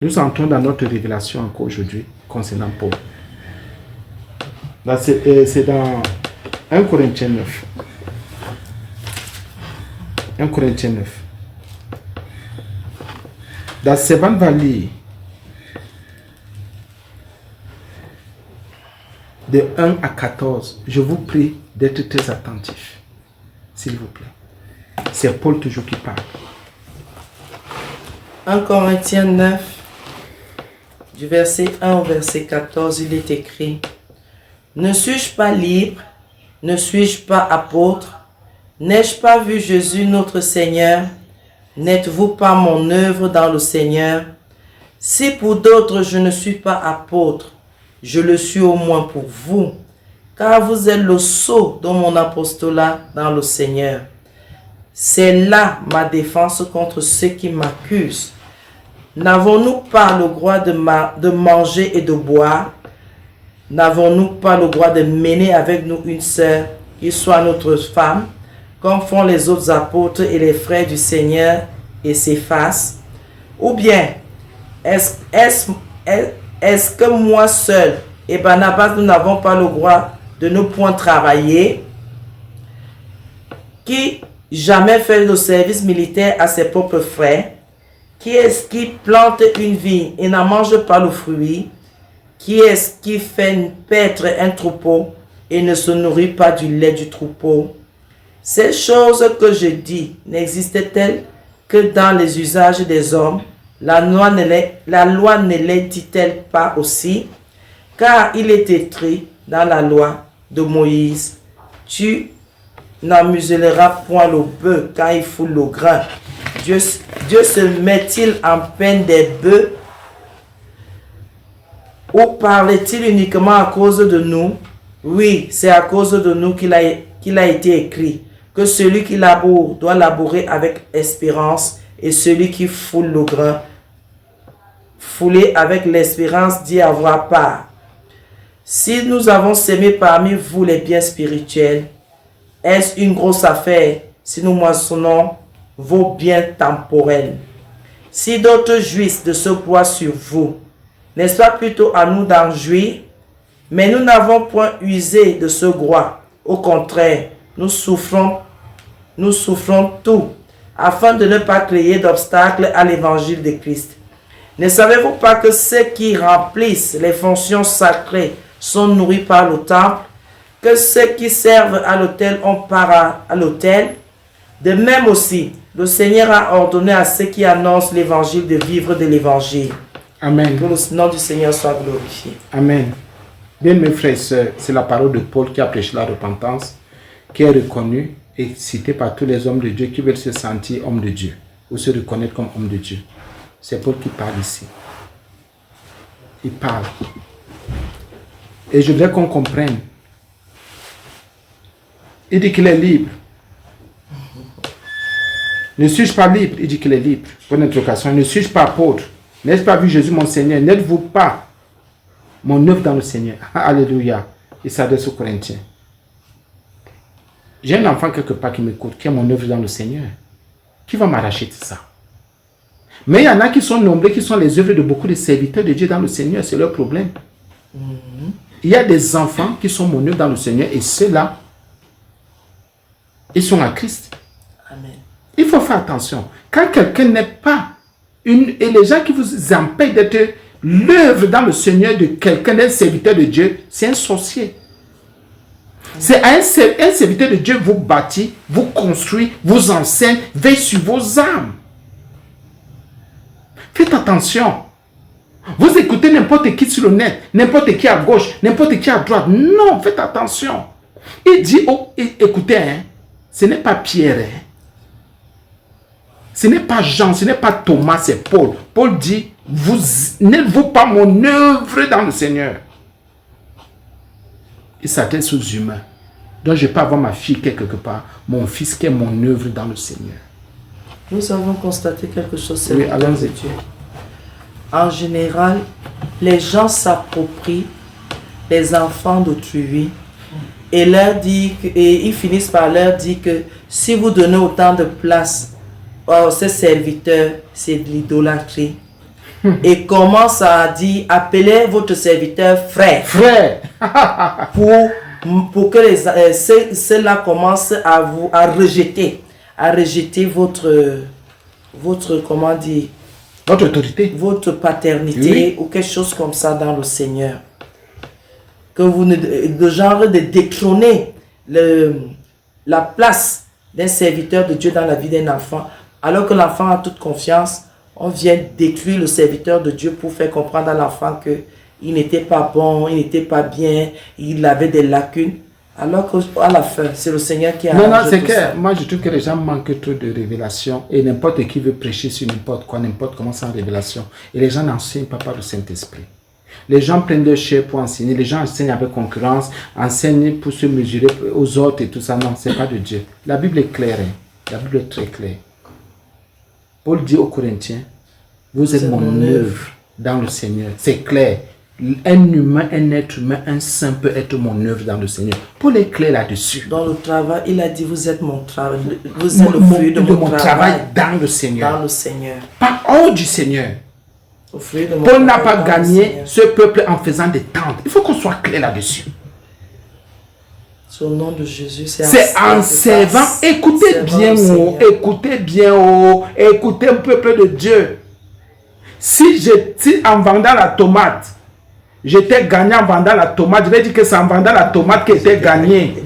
Nous entrons dans notre révélation encore aujourd'hui concernant Paul. C'est dans 1 Corinthiens 9. 1 Corinthiens 9. Dans Séban va lire de 1 à 14. Je vous prie d'être très attentifs, s'il vous plaît. C'est Paul toujours qui parle. 1 Corinthiens 9, du verset 1 au verset 14, il est écrit: Ne suis-je pas libre? Ne suis-je pas apôtre? N'ai-je pas vu Jésus notre Seigneur? N'êtes-vous pas mon œuvre dans le Seigneur? Si pour d'autres je ne suis pas apôtre, je le suis au moins pour vous, car vous êtes le sceau de mon apostolat dans le Seigneur. C'est là ma défense contre ceux qui m'accusent. N'avons-nous pas le droit de manger et de boire? N'avons-nous pas le droit de mener avec nous une sœur qui soit notre femme, comme font les autres apôtres et les frères du Seigneur et Céphas? Ou bien, est-ce que moi seul et Barnabas, nous n'avons pas le droit de ne point travailler? Qui jamais fait le service militaire à ses propres frais? Qui est-ce qui plante une vigne et n'en mange pas le fruit? Qui est-ce qui fait paître un troupeau et ne se nourrit pas du lait du troupeau? Ces choses que je dis n'existaient-elles que dans les usages des hommes? La loi ne les dit-elle pas aussi? Car il est écrit dans la loi de Moïse: tu n'amuseras point le bœuf quand il foule le grain. Dieu se met-il en peine des bœufs? Ou parle-t-il uniquement à cause de nous? Oui, c'est à cause de nous qu'il a été écrit que celui qui laboure doit labourer avec espérance, et celui qui foule le grain, fouler avec l'espérance d'y avoir part. Si nous avons sémé parmi vous les biens spirituels, est-ce une grosse affaire si nous moissonnons vos biens temporels? Si d'autres jouissent de ce poids sur vous, n'est-ce pas plutôt à nous d'en jouir? Mais nous n'avons point usé de ce droit. Au contraire, nous souffrons tout, afin de ne pas créer d'obstacles à l'évangile de Christ. Ne savez-vous pas que ceux qui remplissent les fonctions sacrées sont nourris par le temple, que ceux qui servent à l'autel ont part à l'autel? De même aussi, le Seigneur a ordonné à ceux qui annoncent l'évangile de vivre de l'évangile. Amen. Que le nom du Seigneur soit glorifié. Amen. Bien, mes frères et sœurs, c'est la parole de Paul qui a prêché la repentance, qui est reconnue et citée par tous les hommes de Dieu qui veulent se sentir hommes de Dieu ou se reconnaître comme hommes de Dieu. C'est Paul qui parle ici. Il parle. Et je voudrais qu'on comprenne. Il dit qu'il est libre. Ne suis-je pas libre? Il dit qu'il est libre. Bonne interrogation. Ne suis-je pas apôtre? N'ai-je pas vu Jésus mon Seigneur? N'êtes-vous pas mon œuvre dans le Seigneur? Alléluia. Il s'adresse aux Corinthiens. J'ai un enfant quelque part qui m'écoute, qui est mon œuvre dans le Seigneur. Qui va m'arracher de ça? Mais il y en a qui sont nombreux, qui sont les œuvres de beaucoup de serviteurs de Dieu dans le Seigneur. C'est leur problème. Il y a des enfants qui sont mon œuvre dans le Seigneur et ceux-là, ils sont à Christ. Amen. Il faut faire attention. Quand quelqu'un n'est pas et les gens qui vous empêchent d'être l'œuvre dans le Seigneur de quelqu'un, d'un serviteur de Dieu, c'est un sorcier. C'est un serviteur de Dieu vous bâtit, vous construit, vous enseigne, veille sur vos âmes. Faites attention. Vous écoutez n'importe qui sur le net, n'importe qui à gauche, n'importe qui à droite. Non, faites attention. Il dit, oh, écoutez, hein, ce n'est pas Pierre, hein. Ce n'est pas Jean, ce n'est pas Thomas, c'est Paul. Paul dit, vous n'êtes-vous pas mon œuvre dans le Seigneur? Il s'adresse aux humains. Donc je peux avoir ma fille quelque part, mon fils qui est mon œuvre dans le Seigneur. Nous avons constaté quelque chose, oui, allons-y. Dieu. En général, les gens s'approprient les enfants d'autrui et ils finissent par leur dire que si vous donnez autant de place ces serviteurs, c'est de l'idolâtrie. et commence à dire, appelez votre serviteur frère. Frère. pour que ceux-là commencent à rejeter votre, comment dire, Votre autorité. votre paternité ou quelque chose comme ça dans le Seigneur. Que vous ne, le genre de détrôner la place d'un serviteur de Dieu dans la vie d'un enfant, alors que l'enfant a toute confiance, on vient détruire le serviteur de Dieu pour faire comprendre à l'enfant que il n'était pas bon, il n'était pas bien, il avait des lacunes, alors qu'à la fin, c'est le Seigneur qui a Non, arrangé c'est tout ça. que moi je trouve que les gens manquent trop de révélation et n'importe qui veut prêcher sur n'importe quoi, n'importe comment sans révélation. Et les gens n'enseignent pas par le Saint-Esprit. Les gens prennent leur chair pour enseigner, les gens enseignent avec concurrence, enseignent pour se mesurer aux autres et tout ça. Non, c'est pas de Dieu. La Bible est claire, hein. La Bible est très claire. Paul dit aux Corinthiens, vous êtes mon œuvre dans le Seigneur. C'est clair. Un humain, un être humain, un saint peut être mon œuvre dans le Seigneur. Paul est clair là-dessus. Dans le travail, il a dit, vous êtes mon travail, vous êtes le fruit de mon travail dans le Seigneur. dans le Seigneur. Pas hors du Seigneur. Au fruit de mon Paul n'a travail pas dans le gagné Seigneur. ce peuple en faisant des tentes. Il faut qu'on soit clair là-dessus. Au nom de Jésus, C'est en servant. Écoutez bien, écoutez un peuple de Dieu. Si en vendant la tomate, j'étais gagnant en vendant la tomate, je vais dire que c'est en vendant la tomate que j'étais gagné.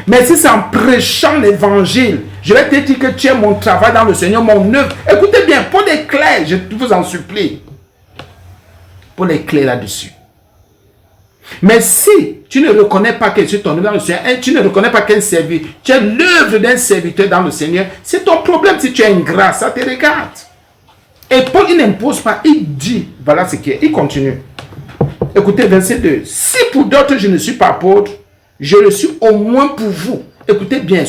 Mais si c'est en prêchant l'évangile, je vais te dire que tu es mon travail dans le Seigneur, mon œuvre. Écoutez bien, Paul est clair, je vous en supplie. Paul est clair là-dessus. Mais si tu ne reconnais pas que tu es ton œuvre dans le Seigneur, et tu ne reconnais pas qu'un serviteur, tu es l'œuvre d'un serviteur dans le Seigneur, c'est ton problème si tu es ingrat, ça te regarde. Et Paul, il n'impose pas, il dit, voilà ce qui est, il continue. Écoutez, verset 2. Si pour d'autres je ne suis pas apôtre, je le suis au moins pour vous. Écoutez bien,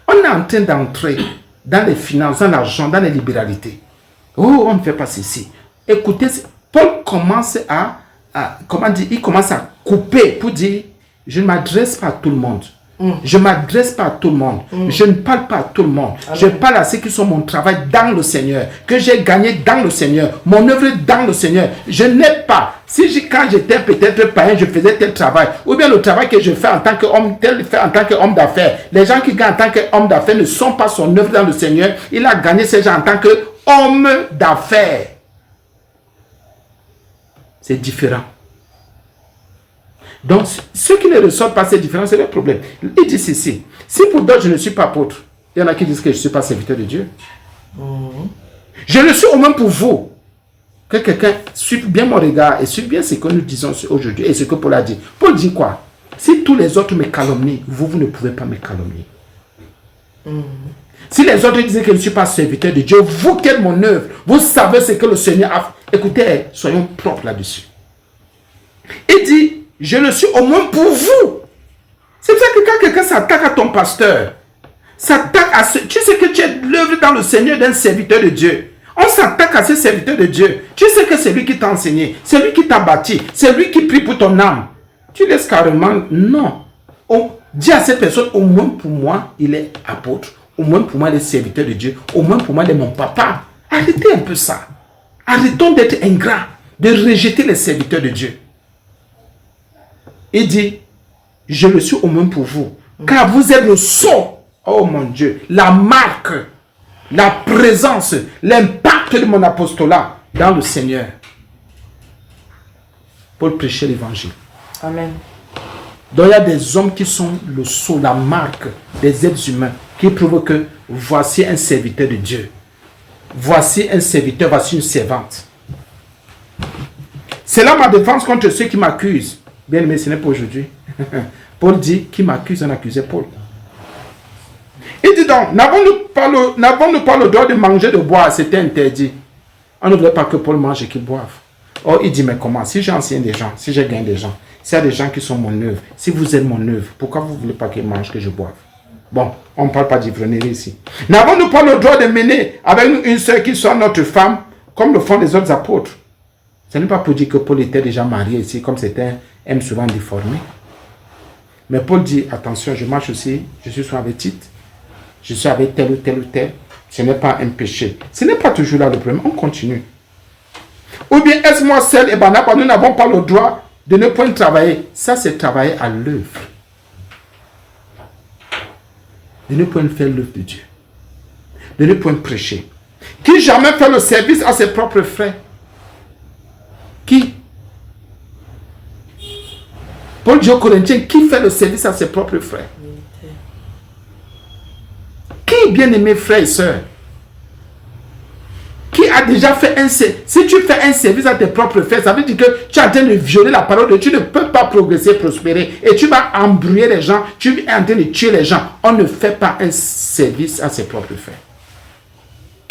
on est en train d'entrer dans les finances, dans l'argent, dans les libéralités. Oh, on ne fait pas ceci. Écoutez, Paul commence comment dire, il commence à couper pour dire, je ne m'adresse pas à tout le monde. Je ne m'adresse pas à tout le monde. Je ne parle pas à tout le monde. Je parle à ceux qui sont mon travail dans le Seigneur, que j'ai gagné dans le Seigneur, mon œuvre dans le Seigneur. Je n'ai pas. Quand j'étais peut-être païen, je faisais tel travail. Ou bien le travail que je fais en tant qu'homme, tel fait en tant qu'homme d'affaires. Les gens qui gagnent en tant qu'homme d'affaires ne sont pas son œuvre dans le Seigneur. Il a gagné ces gens en tant qu'homme d'affaires. C'est différent. Donc, ceux qui ne ressortent pas ces différences, c'est leur problème. Il dit ceci. Si pour d'autres, je ne suis pas apôtre, il y en a qui disent que je ne suis pas serviteur de Dieu. Je le suis au moins pour vous. Que quelqu'un suive bien mon regard et suive bien ce que nous disons aujourd'hui et ce que Paul a dit. Paul dit quoi? Si tous les autres me calomnient, vous ne pouvez pas me calomnier. Si les autres disent que je ne suis pas serviteur de Dieu, vous qui êtes mon œuvre, vous savez ce que le Seigneur a fait. Écoutez, soyons propres là-dessus. Il dit, je le suis au moins pour vous. C'est pour ça que quand quelqu'un s'attaque à ton pasteur, s'attaque à tu sais que tu es l'œuvre dans le Seigneur d'un serviteur de Dieu. On s'attaque à ce serviteur de Dieu. Tu sais que c'est lui qui t'a enseigné, c'est lui qui t'a bâti, c'est lui qui prie pour ton âme. Tu laisses carrément, non. On dit à cette personne, au moins pour moi, il est apôtre. Au moins pour moi, il est serviteur de Dieu. Au moins pour moi, il est mon papa. Arrêtez un peu ça. Arrêtons d'être ingrats, de rejeter les serviteurs de Dieu. Il dit, je le suis au moins pour vous. Car vous êtes le sceau, oh mon Dieu, la marque, la présence, l'impact de mon apostolat dans le Seigneur. Pour prêcher l'évangile. Amen. Donc il y a des hommes qui sont le sceau, la marque des êtres humains, qui prouvent que voici un serviteur de Dieu. Voici un serviteur, voici une servante. C'est là ma défense contre ceux qui m'accusent. Bien aimé, ce n'est pas aujourd'hui. Paul dit, qui m'accuse, on accusait Paul. Il dit donc, n'avons-nous pas le droit de manger, de boire? C'était interdit. On ne voulait pas que Paul mange et qu'il boive. Or, il dit, mais comment? Si j'enseigne des gens, si je gagne des gens, s'il y a des gens qui sont mon œuvre, si vous êtes mon œuvre, pourquoi vous ne voulez pas qu'ils mangent, que je boive? Bon, on ne parle pas d'ivrognerie ici. N'avons-nous pas le droit de mener avec nous une sœur qui soit notre femme, comme le font les autres apôtres? Ce n'est pas pour dire que Paul était déjà marié ici, comme c'était aime souvent déformé. Mais Paul dit, attention, je marche aussi, je suis souvent avec Tite, je suis avec tel ou tel ou tel. Ce n'est pas un péché. Ce n'est pas toujours là le problème, on continue. Ou bien est-ce moi seul et Barnabas, nous n'avons pas le droit de ne point travailler. Ça, c'est travailler à l'œuvre. De ne point faire l'œuvre de Dieu. De ne point prêcher. Qui jamais fait le service à ses propres frères? Qui? Paul dit aux Corinthiens, qui fait le service à ses propres frères? Qui, bien-aimés frères et sœurs? Qui a déjà fait un service? Si tu fais un service à tes propres frères, ça veut dire que tu es en train de violer la parole de Dieu. Tu ne peux pas progresser, prospérer. Et tu vas embrouiller les gens. Tu es en train de tuer les gens. On ne fait pas un service à ses propres frères.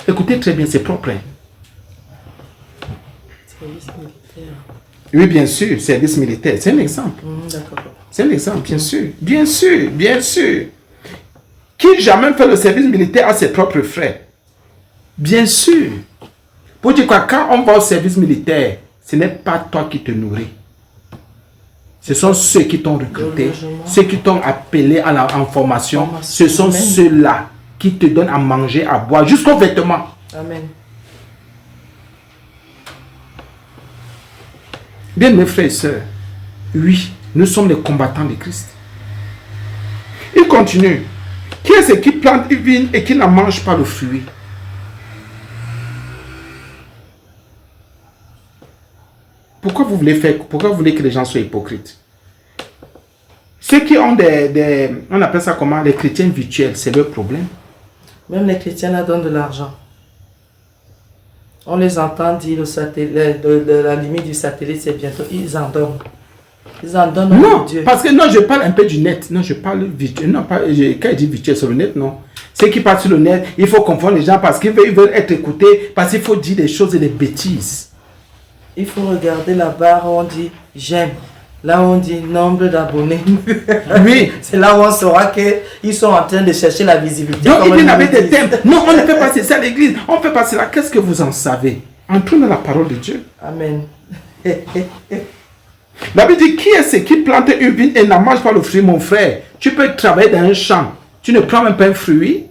Écoutez très bien, c'est propre. Hein? Service militaire. Oui, bien sûr, service militaire. C'est un exemple. D'accord. C'est un exemple, bien sûr. Bien sûr, bien sûr. Qui jamais fait le service militaire à ses propres frères? Bien sûr. Pour dire quoi, quand on va au service militaire, ce n'est pas toi qui te nourris. Ce sont ceux qui t'ont recruté, ceux qui t'ont appelé en formation. Ce sont ceux-là qui te donnent à manger, à boire, jusqu'aux vêtements. Amen. Bien, mes frères et sœurs, oui, nous sommes les combattants de Christ. Il continue. Qui est ce qui plante une vigne et qui n'en mange pas le fruit? Pourquoi vous voulez que les gens soient hypocrites? Ceux qui ont on appelle ça comment? Les chrétiens virtuels, c'est leur problème. Même les chrétiens là donnent de l'argent. On les entend dire la limite du satellite, c'est bientôt. Ils en donnent. Ils en donnent non, à Dieu. Parce que non, je parle un peu du net. Non, je parle virtuel. Non, quand je dis virtuel sur le net, non. Ceux qui parlent sur le net, il faut confondre les gens parce qu'ils veulent être écoutés, parce qu'il faut dire des choses et des bêtises. Il faut regarder la barre où on dit j'aime. Là où on dit nombre d'abonnés. Oui. C'est là où on saura qu'ils sont en train de chercher la visibilité. Donc, ils viennent avec des thèmes. Non, on ne fait pas ça à l'église. On ne fait pas cela. Qu'est-ce que vous en savez? Entrons dans la parole de Dieu. Amen. La Bible dit, qui est ce qui plante une vigne et n'en mange pas le fruit, mon frère? Tu peux travailler dans un champ. Tu ne prends même pas un fruit.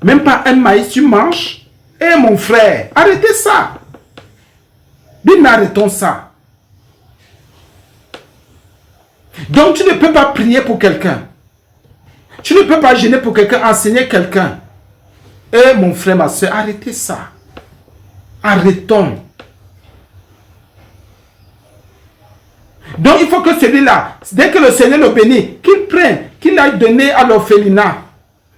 Même pas un maïs, tu manges. Eh mon frère, arrêtez ça. Bien, arrêtons ça. Donc, tu ne peux pas prier pour quelqu'un. Tu ne peux pas gêner pour quelqu'un, enseigner quelqu'un. Eh, mon frère, ma soeur, arrêtez ça. Arrêtons. Donc, il faut que celui-là, dès que le Seigneur le bénit, qu'il prenne, qu'il aille donner à l'orphelinat.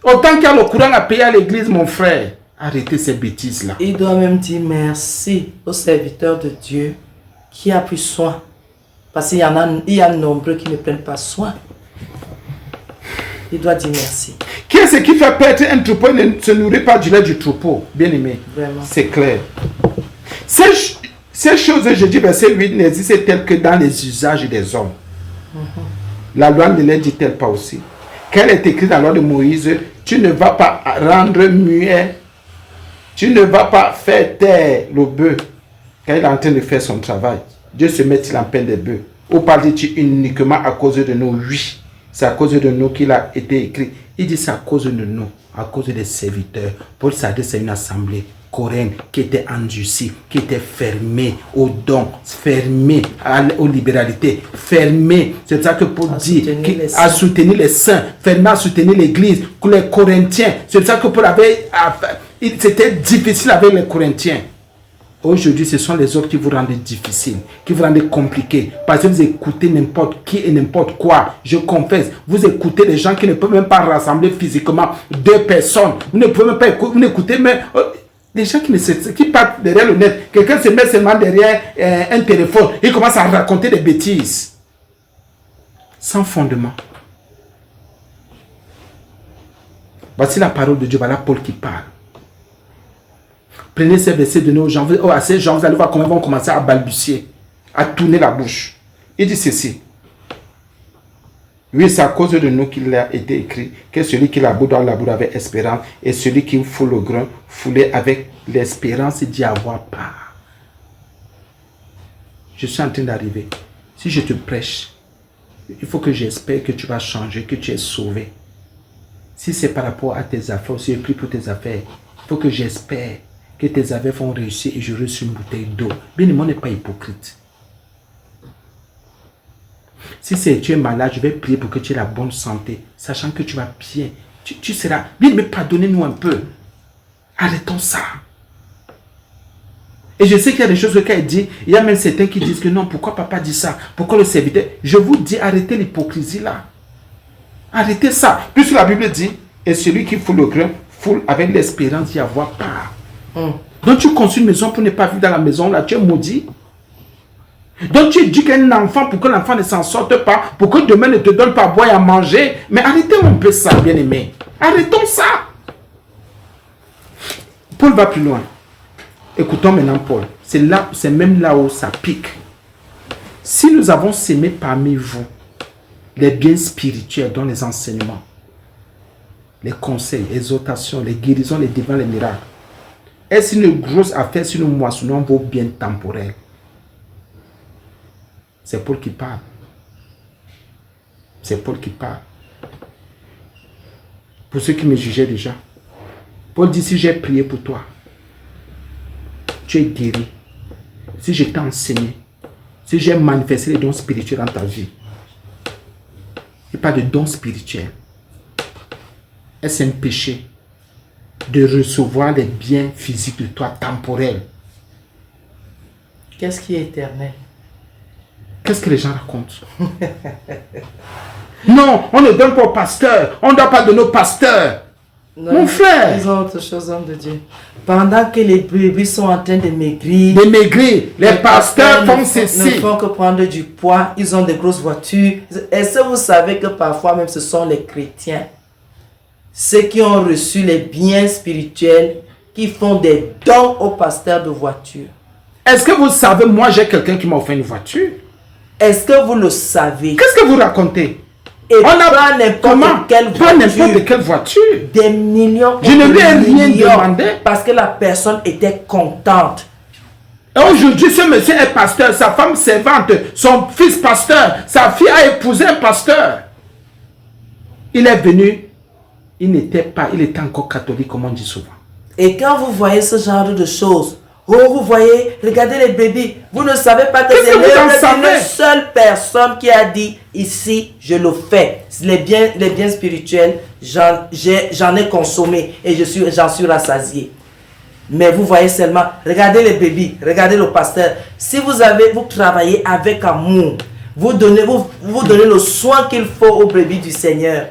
Autant qu'il y a le courant à payer à l'église, mon frère. Arrêtez ces bêtises-là. Il doit même dire merci au serviteur de Dieu qui a pris soin. Parce qu'il y a nombreux qui ne prennent pas soin. Il doit dire merci. Qui est ce qui fait perdre un troupeau et ne se nourrit pas du lait du troupeau? Bien aimé. C'est clair. Ces choses, je dis, verset 8, n'existent telles que dans les usages des hommes. La loi ne les dit-elle pas aussi? Qu'elle est écrite dans la loi de Moïse, tu ne vas pas rendre muet, tu ne vas pas faire taire le bœuf quand il est en train de faire son travail. Dieu se met-il en peine des bœufs? Ou parle-t-il uniquement à cause de nous? Oui, c'est à cause de nous qu'il a été écrit. Il dit c'est à cause de nous, à cause des serviteurs. Paul s'adresse à une assemblée coréenne qui était endurcie, qui était fermée aux dons, fermée aux libéralités, fermée. C'est ça que Paul dit, à soutenir les saints, fermée à soutenir l'église, les Corinthiens. C'est ça que Paul avait. C'était difficile avec les Corinthiens. Aujourd'hui, ce sont les autres qui vous rendent difficile, qui vous rendent compliqué. Parce que vous écoutez n'importe qui et n'importe quoi. Je confesse, vous écoutez des gens qui ne peuvent même pas rassembler physiquement deux personnes. Vous ne pouvez même pas écouter, vous n'écoutez même des gens qui partent derrière le net. Quelqu'un se met seulement derrière un téléphone. Il commence à raconter des bêtises. Sans fondement. Voici la parole de Dieu. Voilà Paul qui parle. Prenez ces versets de nos gens. À ces gens, vous allez voir comment ils vont commencer à balbutier, à tourner la bouche. Il dit ceci. Oui, c'est à cause de nous qu'il a été écrit que celui qui laboure doit labourer avec espérance et celui qui foule le grain, fouler avec l'espérance d'y avoir part. Je suis en train d'arriver. Si je te prêche, il faut que j'espère que tu vas changer, que tu es sauvé. Si c'est par rapport à tes affaires, si je prie pour tes affaires, il faut que j'espère que tes affaires vont réussir et je reçois une bouteille d'eau. Bien, le monde n'est pas hypocrite. Si tu es malade, je vais prier pour que tu aies la bonne santé, sachant que tu vas bien. Tu seras... Bien, mais pardonnez-nous un peu. Arrêtons ça. Et je sais qu'il y a des choses que qu'elle dit. Il y a même certains qui disent que non, pourquoi papa dit ça? Pourquoi le serviteur? Je vous dis, arrêtez l'hypocrisie là. Arrêtez ça. Puisque la Bible dit, et celui qui foule le grain, foule avec l'espérance d'y avoir part. Donc tu construis une maison pour ne pas vivre dans la maison là, tu es maudit. Donc tu éduques un enfant pour que l'enfant ne s'en sorte pas, pour que demain ne te donne pas à boire et à manger. Mais arrêtez un peu ça, bien aimé. Arrêtons ça. Paul va plus loin. Écoutons maintenant Paul. C'est même là où ça pique. Si nous avons sémé parmi vous les biens spirituels dont les enseignements, les conseils, les exhortations, les guérisons, les délivrances, les miracles, est-ce une grosse affaire si nous moissonnons vos biens temporels? C'est Paul qui parle. C'est Paul qui parle. Pour ceux qui me jugeaient déjà, Paul dit, si j'ai prié pour toi, tu es guéri. Si je t'ai enseigné, si j'ai manifesté les dons spirituels dans ta vie, il n'y a pas de dons spirituels. Est-ce un péché de recevoir les biens physiques de toi temporels? Qu'est-ce qui est éternel? Qu'est-ce que les gens racontent? Non, on ne donne pas au pasteur. On ne doit pas donner au pasteur. Non, mon frère. Ils ont autre chose, homme de Dieu. Pendant que les bébés sont en train de maigrir. De maigrir. Les pasteurs font ceci. Ne font que prendre du poids. Ils ont des grosses voitures. Est-ce que vous savez que parfois même ce sont les chrétiens, ceux qui ont reçu les biens spirituels, qui font des dons aux pasteurs de voitures? Est-ce que vous savez, moi j'ai quelqu'un qui m'a offert une voiture? Est-ce que vous le savez? Qu'est-ce que vous racontez? Et pas n'importe quelle voiture. Pas n'importe quelle voiture. Des millions. Je ne lui ai rien demandé. Parce que la personne était contente. Et aujourd'hui, ce monsieur est pasteur, sa femme servante, son fils pasteur, sa fille a épousé un pasteur. Il est venu, il était encore catholique, comme on dit souvent. Et quand vous voyez ce genre de choses, oh, vous voyez, regardez les bébés. Vous ne savez pas que c'est une seule personne qui a dit, ici, je le fais. Les biens spirituels, j'en ai consommé et j'en suis rassasié. Mais vous voyez seulement, regardez les bébés, regardez le pasteur. Si vous travaillez avec amour, vous donnez le soin qu'il faut aux bébés du Seigneur,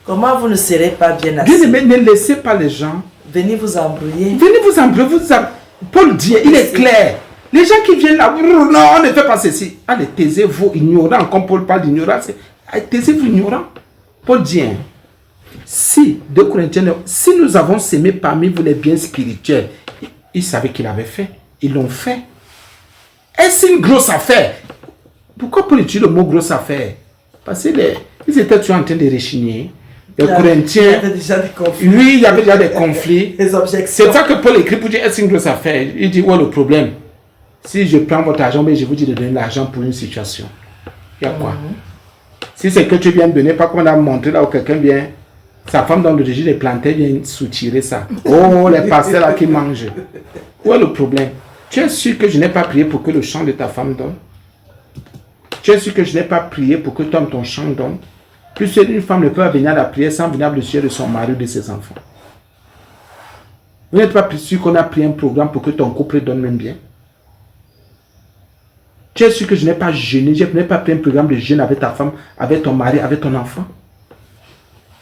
comment vous ne serez pas bien assis? Bien aimé, ne laissez pas les gens. Venez vous embrouiller. Venez vous embrouiller. Paul dit, il est clair. Les gens qui viennent là, non, on ne fait pas ceci. Allez, taisez-vous ignorants, comme Paul parle d'ignorance. Taisez-vous ignorants. Paul dit, si, 2 Corinthiens, si nous avons sémé parmi vous les biens spirituels, ils savaient qu'ils l'avaient fait. Ils l'ont fait. Est-ce une grosse affaire? Pourquoi Paul utilise le mot grosse affaire? Parce qu'ils étaient toujours en train de rechigner. Les Corinthiens, il y avait déjà des conflits. Lui, il y avait déjà des conflits. Des objections. C'est ça que Paul écrit pour dire, est-ce une grosse affaire? Il dit, ouais, le problème, si je prends votre argent, mais je vous dis de donner l'argent pour une situation. Il y a quoi? Si c'est que tu viens de donner, pas comme on a montré là où quelqu'un vient, sa femme dans le régime des plantains vient soutirer ça. Oh, les pasteurs là qui mangent. Où est le problème? Tu es sûr que je n'ai pas prié pour que le champ de ta femme donne? Tu es sûr que je n'ai pas prié pour que toi, ton champ donne? Plus une femme ne peut venir à la prière sans venir le sujet de son mari ou de ses enfants. Vous n'êtes pas sûr qu'on a pris un programme pour que ton couple donne même bien? Tu es sûr que je n'ai pas jeûné, je n'ai pas pris un programme de jeûne avec ta femme, avec ton mari, avec ton enfant?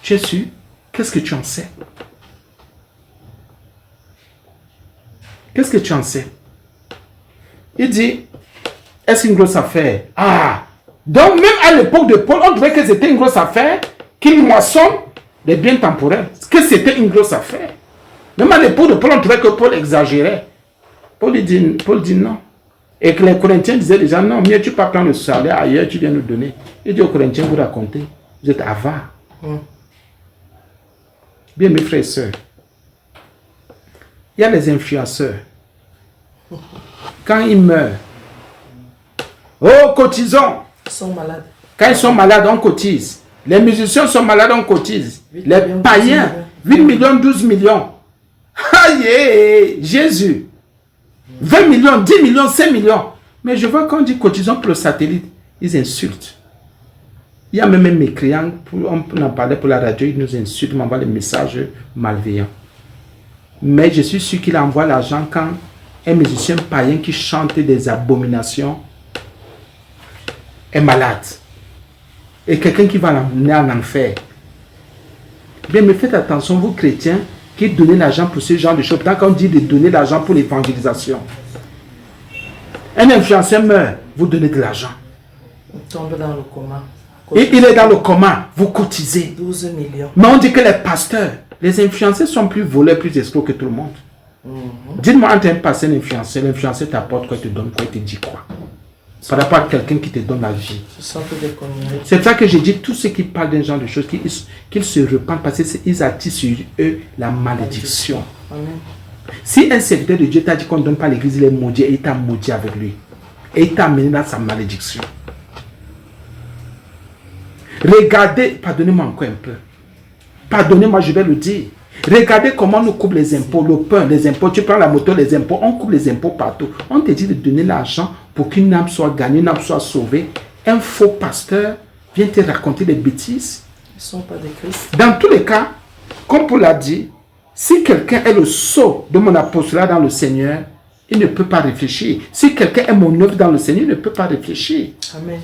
Tu es sûr? Qu'est-ce que tu en sais? Qu'est-ce que tu en sais? Il dit, est-ce une grosse affaire? Ah! Donc même à l'époque de Paul, on trouvait que c'était une grosse affaire qu'il moissonne les biens temporels. Que c'était une grosse affaire. Même à l'époque de Paul, on trouvait que Paul exagérait. Paul dit non. Et que les Corinthiens disaient déjà, non, mieux tu ne pas prendre le salaire ailleurs, tu viens nous donner. Il dit aux Corinthiens, vous racontez, vous êtes avares. Bien mes frères et sœurs, il y a les influenceurs. Quand ils meurent, oh, cotisons. Ils sont malades. Quand ils sont malades, on cotise. Les musiciens sont malades, on cotise. Les païens, 8 millions, 12 millions. Aïe, Jésus. 20 millions, 10 millions, 5 millions. Mais je vois quand on dit cotisons pour le satellite, ils insultent. Il y a même un mécréant, on en parlait pour la radio, il nous insulte, il m'envoie des messages malveillants. Mais je suis sûr qu'il envoie l'argent quand un musicien païen qui chante des abominations est malade. Et quelqu'un qui va l'emmener en enfer. Bien, mais faites attention, vous chrétiens, qui donnez l'argent pour ce genre de choses. Tant qu'on dit de donner l'argent pour l'évangélisation. Un influenceur meurt, vous donnez de l'argent. Il tombe dans le coma. Et il est dans le coma, vous cotisez. 12 millions. Mais on dit que les pasteurs, les influenceurs sont plus voleurs, plus escrocs que tout le monde. Dites-moi, entre un pasteur et un influenceur, l'influenceur t'apporte quoi, il te donne quoi, il te dit quoi. Par rapport à quelqu'un qui te donne la vie. C'est pour ça que j'ai dit, tous ceux qui parlent d'un genre de choses, qu'ils se repentent parce qu'ils attirent sur eux la malédiction. Amen. Si un serviteur de Dieu t'a dit qu'on ne donne pas l'église, il est maudit et il t'a maudit avec lui. Et il t'a amené dans sa malédiction. Regardez, pardonnez-moi encore un peu. Pardonnez-moi, je vais le dire. Regardez comment nous coupe les impôts, le pain, les impôts. Tu prends la moto, les impôts, on coupe les impôts partout. On te dit de donner l'argent pour qu'une âme soit gagnée, une âme soit sauvée. Un faux pasteur vient te raconter des bêtises. Ils ne sont pas des Christ. Dans tous les cas, comme Paul l'a dit, si quelqu'un est le sceau de mon apostolat dans le Seigneur, il ne peut pas réfléchir. Si quelqu'un est mon œuvre dans le Seigneur, il ne peut pas réfléchir. Amen.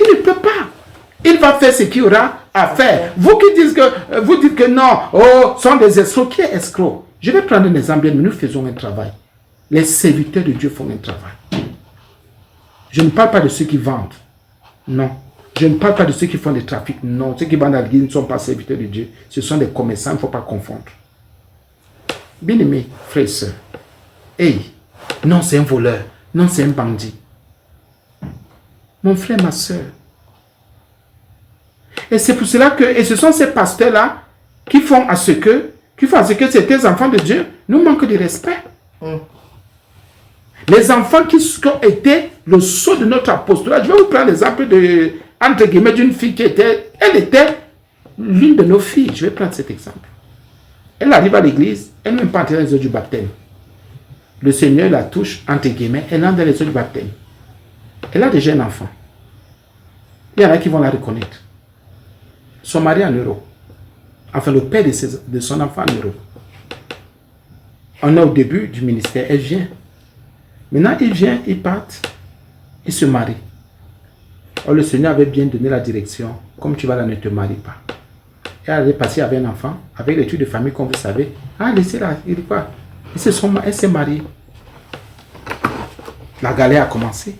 Il ne peut pas. Il va faire ce qu'il aura à faire. Vous qui dites que non, oh, sont des escrocs. Qui est escroc? Je vais prendre un exemple. Nous faisons un travail. Les serviteurs de Dieu font un travail. Je ne parle pas de ceux qui vendent. Non. Je ne parle pas de ceux qui font des trafics. Non. Ceux qui vendent à l'église ne sont pas serviteurs de Dieu. Ce sont des commerçants. Il ne faut pas confondre. Bien-aimés, frères et sœurs. Hey, non, c'est un voleur. Non, c'est un bandit. Mon frère, ma soeur. Et c'est pour cela que, et ce sont ces pasteurs-là qui font à ce que certains enfants de Dieu nous manquent de respect. Les enfants qui ont été le sceau de notre apostolat. Je vais vous prendre l'exemple de, entre guillemets, d'une fille qui était, elle était l'une de nos filles. Je vais prendre cet exemple. Elle arrive à l'église, elle n'est même pas entrée dans les eaux du baptême. Le Seigneur la touche, entre guillemets, elle entre dans les eaux du baptême. Elle a déjà un enfant. Il y en a qui vont la reconnaître. Son mari en Europe. Enfin, le père de son enfant en Europe. On est au début du ministère. Elle vient. Maintenant, il vient, il part. Il se marie. Or, le Seigneur avait bien donné la direction. Comme tu vas là, ne te marie pas. Et elle est passée avec un enfant. Avec l'étude de famille, comme vous savez. Ah, laissez-la. Il dit quoi? Elle s'est mariée. La galère a commencé.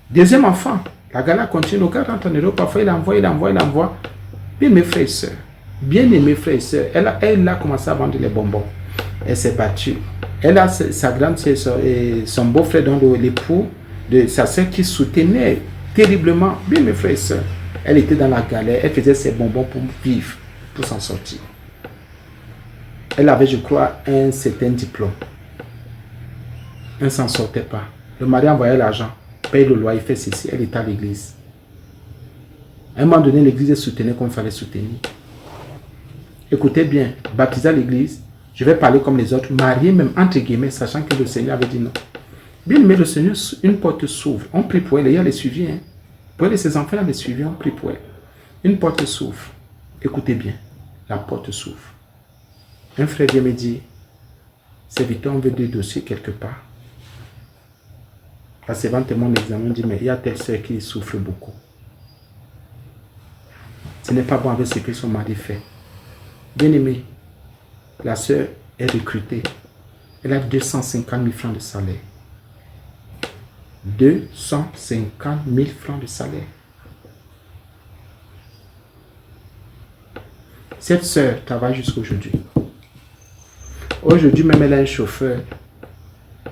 Deuxième enfant. La galère continue. Le gars rentre en Europe. Parfois, il envoie. Bien, mes frères et sœurs. Bien aimés frères et sœurs. Elle a commencé à vendre les bonbons. Elle s'est battue. Elle a sa grande sœur et son beau-frère, donc l'époux de sa sœur qui soutenait terriblement. Bien, mes frères et sœurs. Elle était dans la galère. Elle faisait ses bonbons pour vivre, pour s'en sortir. Elle avait, je crois, un certain diplôme. Elle ne s'en sortait pas. Le mari envoyait l'argent, paye le loyer, fait ceci. Elle était à l'église. À un moment donné, l'église soutenait comme il fallait soutenir. Écoutez bien, baptisé à l'église, je vais parler comme les autres, marié même, entre guillemets, sachant que le Seigneur avait dit non. Bien, mais le Seigneur, une porte s'ouvre. On prie pour elle, et elle les suivi. Hein. Pour elle et ses enfants, elle les suivi, on prie pour elle. Une porte s'ouvre. Écoutez bien, la porte s'ouvre. Un frère vient me dire, serviteur, on veut des dossiers quelque part. Parce que avant mon examen, on dit, mais il y a telle soeur qui souffre beaucoup. Ce n'est pas bon avec ce que son mari fait. Bien aimé, la soeur est recrutée. Elle a 250 000 francs de salaire. 250 000 francs de salaire. Cette soeur travaille jusqu'à aujourd'hui. Aujourd'hui, même elle a un chauffeur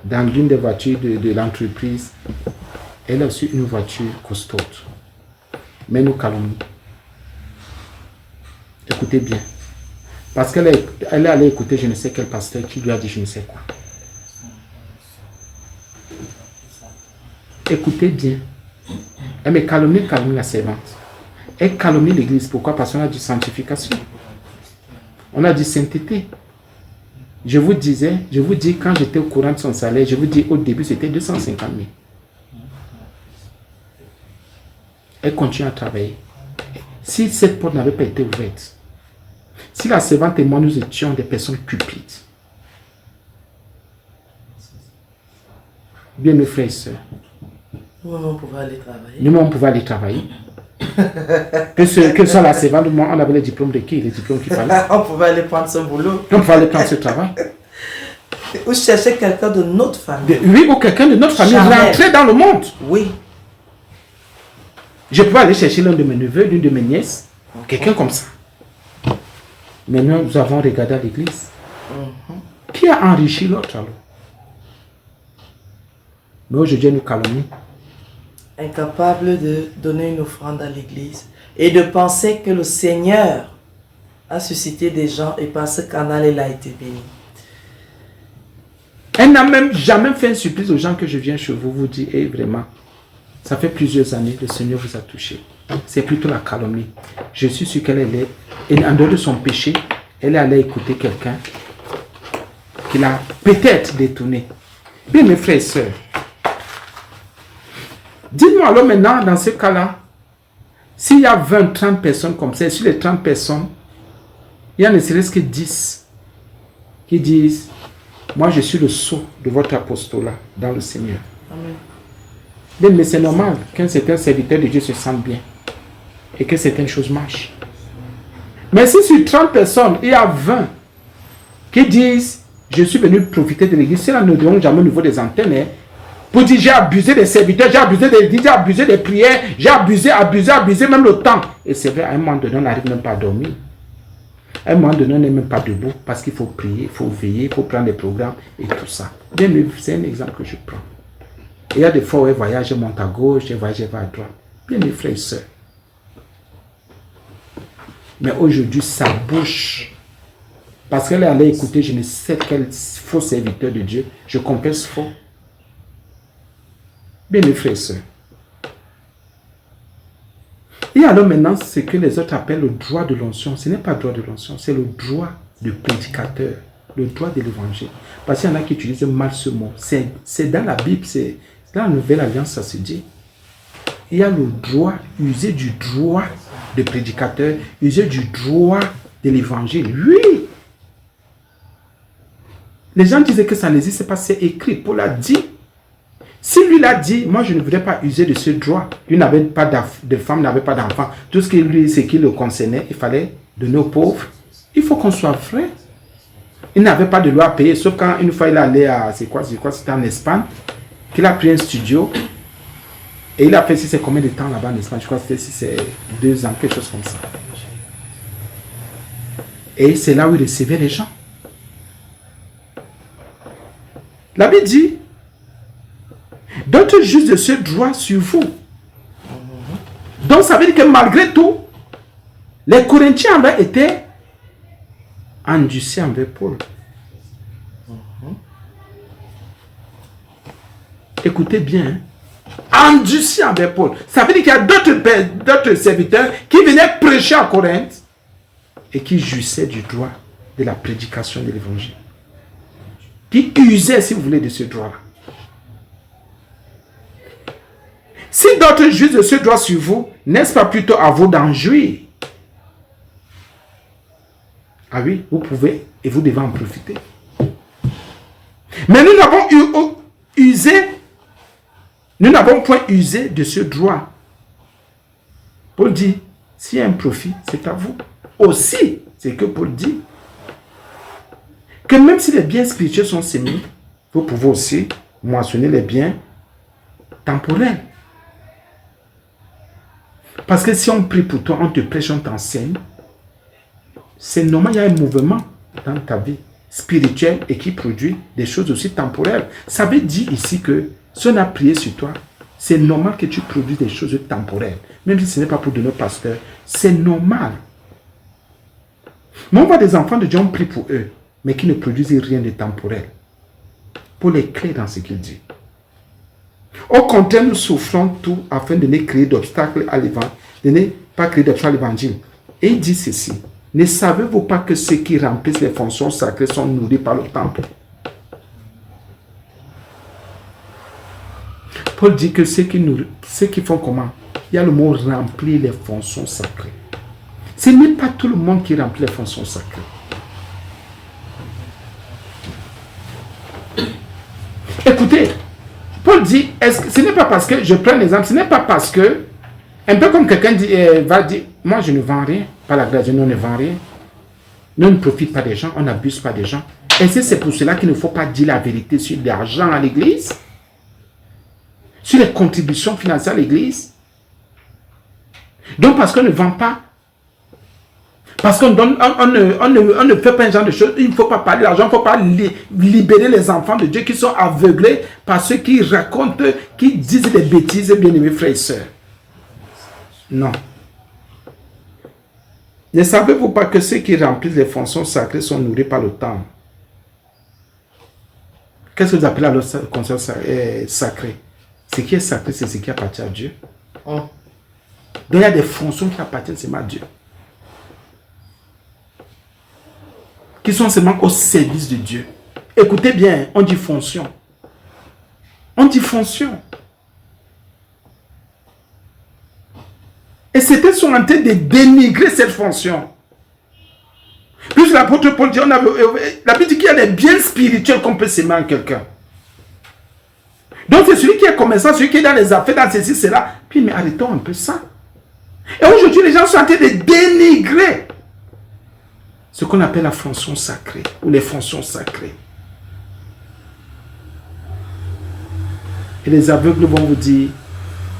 dans l'une des voitures de l'entreprise. Elle a aussi une voiture costaud. Mais nous calomnie. Écoutez bien. Parce qu'elle est allée écouter je ne sais quel pasteur qui lui a dit je ne sais quoi. Écoutez bien. Elle me calomnie la servante. Elle calomnie l'église. Pourquoi? Parce qu'on a dit sanctification. On a dit sainteté. Je vous dis, quand j'étais au courant de son salaire, je vous dis, au début, c'était 250 000. Elle continue à travailler. Si cette porte n'avait pas été ouverte, si la servante et moi, nous étions des personnes cupides, bien mes frères et sœurs, nous-mêmes, on pouvait aller travailler. Nous-mêmes, on pouvait aller travailler. que soit la servante, moi, on avait les diplômes de qui? Les diplômes qu'il fallait. On pouvait aller prendre ce boulot. On pouvait aller prendre ce travail. Ou chercher quelqu'un de notre famille. Oui, ou quelqu'un de notre famille rentrer dans le monde. Oui. Je pouvais aller chercher l'un de mes neveux, l'une de mes nièces, quelqu'un comme ça. Mais nous avons regardé à l'église. Qui a enrichi l'autre alors? Mais aujourd'hui, nous calomnie. Incapable de donner une offrande à l'église et de penser que le Seigneur a suscité des gens et par ce canal, il a été béni. Elle n'a même jamais fait une surprise aux gens que je viens chez vous dire, hey, vraiment, ça fait plusieurs années, le Seigneur vous a touché. C'est plutôt la calomnie. Je suis sûr qu'elle est, et en dehors de son péché, elle est allée écouter quelqu'un qui l'a peut-être détourné. Bien, mes frères et sœurs, dites-moi alors maintenant, dans ce cas-là, s'il y a 20, 30 personnes comme ça, et sur les 30 personnes, il y en a ne serait-ce que 10 qui disent, moi je suis le sceau de votre apostolat dans le Seigneur. Amen. Bien, mais c'est normal qu'un certain serviteur de Dieu se sente bien et que certaines choses marchent. Mais si sur 30 personnes, il y a 20 qui disent, je suis venu profiter de l'église, cela ne demande jamais au niveau des antennes, hein, pour dire j'ai abusé des serviteurs, j'ai abusé des l'église, j'ai abusé des prières, j'ai abusé même le temps. Et c'est vrai, à un moment donné, on n'arrive même pas à dormir. À un moment donné, on n'est même pas debout parce qu'il faut prier, il faut veiller, il faut prendre des programmes et tout ça. Bien, c'est un exemple que je prends. Et il y a des fois où elle voyage, elle monte à gauche, elle voyage, elle va à droite. Bien, mes frères et sœurs. Mais aujourd'hui, ça bouche. Parce qu'elle est allée écouter, je ne sais quel faux serviteur de Dieu. Je compense faux. Bien, mes frères et sœurs. Et alors maintenant, ce que les autres appellent le droit de l'onction, ce n'est pas le droit de l'onction, c'est le droit du prédicateur, le droit de l'évangile. Parce qu'il y en a qui utilisent mal ce mot. C'est dans la Bible, c'est dans la Nouvelle Alliance, ça se dit. Il y a le droit, user du droit de prédicateur, user du droit de l'évangile. Oui! Les gens disaient que ça n'existe pas, c'est écrit. Paul a dit. Si lui l'a dit, moi je ne voudrais pas user de ce droit. Lui n'avait pas de femme, n'avait pas d'enfant. Tout ce qui le concernait, il fallait donner aux pauvres. Il faut qu'on soit vrai. Il n'avait pas de loi à payer, sauf quand une fois il allait à, c'était en Espagne, qu'il a pris un studio. Et il a fait, si c'est combien de temps là-bas en Espagne, je crois que c'était si c'est 2 ans, quelque chose comme ça. Et c'est là où il recevait les gens. La Bible dit, d'autres jugent de ce droit sur vous. Donc ça veut dire que malgré tout, les Corinthiens avaient été endurcis envers Paul. Écoutez bien, endurcis envers Paul. Ça veut dire qu'il y a d'autres serviteurs qui venaient prêcher à Corinthe et qui jouissaient du droit de la prédication de l'évangile. Qui usaient, si vous voulez, de ce droit-là. Si d'autres jouissent de ce droit sur vous, n'est-ce pas plutôt à vous d'en jouir? Ah oui, vous pouvez et vous devez en profiter. Mais nous n'avons point usé de ce droit. Paul dit, s'il y a un profit, c'est à vous. Aussi, c'est que Paul dit, que même si les biens spirituels sont sémis, vous pouvez aussi moissonner les biens temporels. Parce que si on prie pour toi, on te prêche, on t'enseigne, c'est normal, il y a un mouvement dans ta vie spirituelle et qui produit des choses aussi temporaires. Ça veut dire ici que si on a prié sur toi, c'est normal que tu produises des choses temporaires. Même si ce n'est pas pour donner au pasteur, c'est normal. Mais on voit des enfants de Dieu, on prie pour eux, mais qui ne produisent rien de temporel. Paul est clair dans ce qu'il dit. Au contraire, nous souffrons tout afin de ne créer d'obstacles à l'évangile, de ne pas créer d'obstacles à l'évangile. Et il dit ceci, Ne savez-vous pas que ceux qui remplissent les fonctions sacrées sont nourris par le temple? Paul dit que ceux qui font comment? Il y a le mot remplir les fonctions sacrées. Ce n'est pas tout le monde qui remplit les fonctions sacrées. Écoutez, Paul dit, ce n'est pas parce que, je prends l'exemple, ce n'est pas parce que, un peu comme quelqu'un va dire, moi je ne vends rien, par la grâce de Dieu, on ne vend rien. Nous ne profitons pas des gens, on n'abuse pas des gens. Et c'est pour cela qu'il ne faut pas dire la vérité sur l'argent à l'église, sur les contributions financières à l'église. Donc parce qu'on ne vend pas, parce qu'on ne fait pas un genre de choses, il ne faut pas parler d'argent, il ne faut pas libérer les enfants de Dieu qui sont aveuglés par ceux qui racontent, qui disent des bêtises, bien-aimés frères et sœurs. Non. Ne savez-vous pas que ceux qui remplissent les fonctions sacrées sont nourris par le temple? Qu'est-ce que vous appelez alors fonction sacrée? Ce qui est sacré, c'est ce qui appartient à Dieu. Donc il y a des fonctions qui appartiennent seulement à Dieu, qui sont seulement au service de Dieu. Écoutez bien, on dit fonction. On dit fonction. Et certains sont en train de dénigrer cette fonction. Plus l'apôtre Paul dit, la Bible dit qu'il y a des biens spirituels qu'on peut s'aimer en quelqu'un. Donc c'est celui qui est commerçant, celui qui est dans les affaires, dans ceci, cela. Puis mais arrêtons un peu ça. Et aujourd'hui, les gens sont en train de dénigrer ce qu'on appelle la fonction sacrée, ou les fonctions sacrées. Et les aveugles vont vous dire,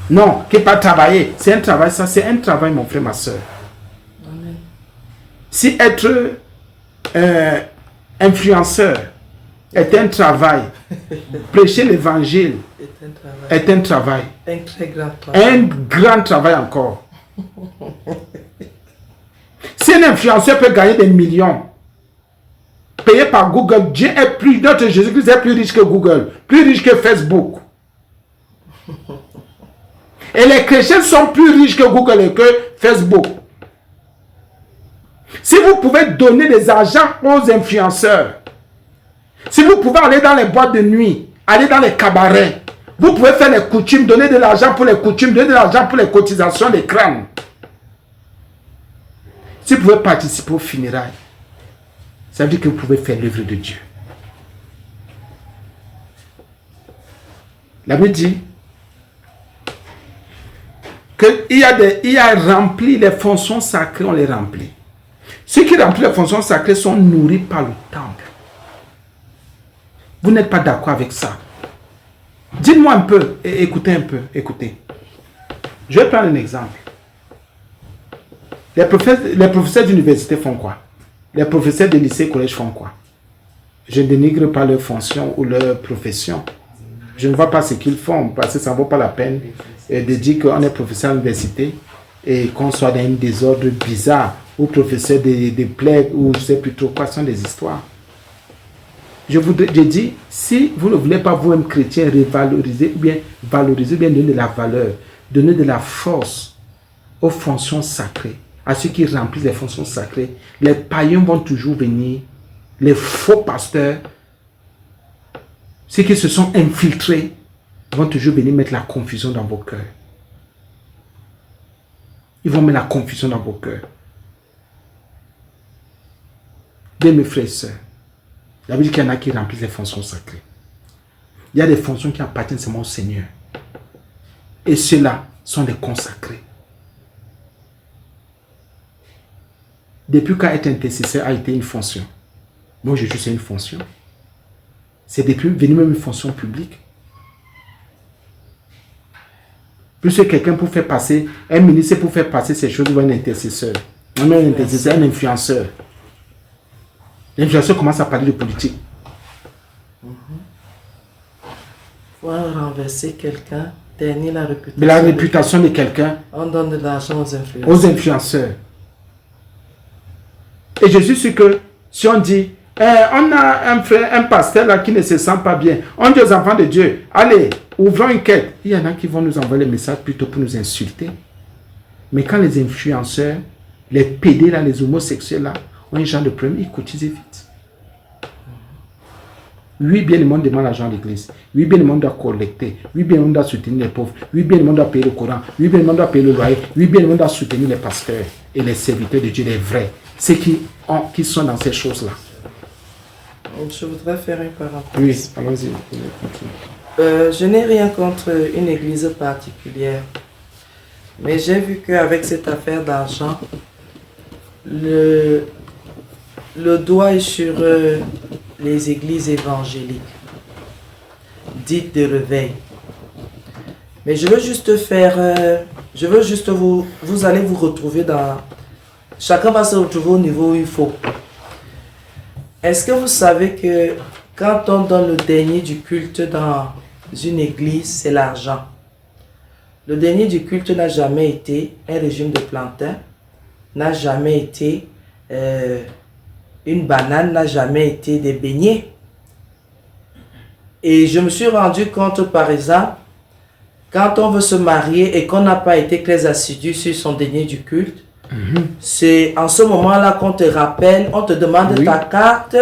non, qu'il n'est pas travailler. C'est un travail, ça, c'est un travail, mon frère, ma soeur. Amen. Si être influenceur est un travail, prêcher l'évangile est un travail. Un très grand travail. Un grand travail encore. Si un influenceur peut gagner des millions, payé par Google, Dieu est plus, notre Jésus-Christ est plus riche que Google, plus riche que Facebook. Et les chrétiens sont plus riches que Google et que Facebook. Si vous pouvez donner des argents aux influenceurs, si vous pouvez aller dans les boîtes de nuit, aller dans les cabarets, vous pouvez faire les coutumes, donner de l'argent pour les coutumes, donner de l'argent pour les cotisations des crânes. Si vous pouvez participer aux funérailles, ça veut dire que vous pouvez faire l'œuvre de Dieu. La Bible dit qu'il y a rempli les fonctions sacrées, on les remplit. Ceux qui remplissent les fonctions sacrées sont nourris par le temple. Vous n'êtes pas d'accord avec ça? Dites-moi un peu, et écoutez un peu, écoutez. Je vais prendre un exemple. Les professeurs d'université font quoi? Les professeurs de lycée, collège font quoi? Je ne dénigre pas leur fonction ou leur profession. Je ne vois pas ce qu'ils font parce que ça ne vaut pas la peine de dire qu'on est professeur à l'université et qu'on soit dans un désordre bizarre ou professeur de plaies ou je ne sais plus trop quoi, ce sont des histoires. Je dis, si vous ne voulez pas vous-même chrétien revaloriser ou bien valoriser, ou bien donner de la valeur, donner de la force aux fonctions sacrées, à ceux qui remplissent les fonctions sacrées, les païens vont toujours venir, les faux pasteurs, ceux qui se sont infiltrés, vont toujours venir mettre la confusion dans vos cœurs. Ils vont mettre la confusion dans vos cœurs. Bien mes frères et sœurs, la Bible dit qu'il y en a qui remplissent les fonctions sacrées. Il y a des fonctions qui appartiennent seulement au Seigneur. Et ceux-là sont des consacrés. Depuis quand être intercesseur a été une fonction. Moi, je suis une fonction. C'est depuis venir même une fonction publique. Plus que quelqu'un pour faire passer, un ministre pour faire passer ces choses, ou un intercesseur. Un intercesseur, un influenceur. L'influenceur commence à parler de politique. Il faut renverser quelqu'un, ternir la réputation. Mais la réputation de quelqu'un. On donne de l'argent aux influenceurs. Aux influenceurs. Et je suis sûr que si on dit, on a un pasteur là qui ne se sent pas bien, on dit aux enfants de Dieu, allez, ouvrons une quête. Il y en a qui vont nous envoyer les messages plutôt pour nous insulter. Mais quand les influenceurs Les pédés, là, les homosexuels, là, ont un genre de problème, ils cotisent vite. Oui, bien le monde demande l'argent à l'église. Oui, bien le monde doit collecter. Oui, bien le monde doit soutenir les pauvres. Oui, bien le monde doit payer le Coran. Oui, bien le monde doit payer le loyer. Oui, bien le monde doit soutenir les pasteurs et les serviteurs de Dieu, les vrais. Ceux qui sont dans ces choses-là. Je voudrais faire une parenthèse. Oui, allons-y. Je n'ai rien contre une église particulière. Mais j'ai vu qu'avec cette affaire d'argent, le doigt est sur les églises évangéliques, dites de réveil. Mais je veux juste faire, vous allez vous retrouver dans, chacun va se retrouver au niveau où il faut. Est-ce que vous savez que quand on donne le dernier du culte dans une église, c'est l'argent? Le dernier du culte n'a jamais été un régime de plantain, n'a jamais été une banane, n'a jamais été des beignets. Et je me suis rendu compte, par exemple, quand on veut se marier et qu'on n'a pas été très assidu sur son dernier du culte, c'est en ce moment-là qu'on te rappelle, on te demande ta carte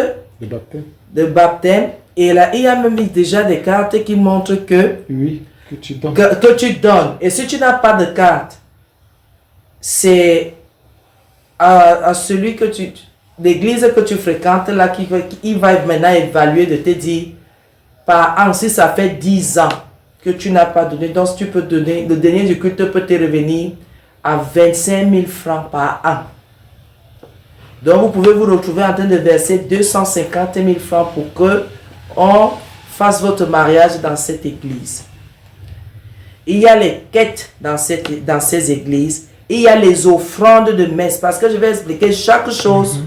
de baptême. Et là, il y a même déjà des cartes qui montrent que, que tu donnes. Que tu donnes. Et si tu n'as pas de carte, c'est à celui que l'église que tu fréquentes là, qui va maintenant évaluer de te dire, par an, si ça fait 10 ans que tu n'as pas donné, donc tu peux donner, le dernier du culte peut te revenir à 25 000 francs par an. Donc vous pouvez vous retrouver en train de verser 250 000 francs pour que on fasse votre mariage dans cette église. Il y a les quêtes dans ces églises. Il y a les offrandes de messe. Parce que je vais expliquer chaque chose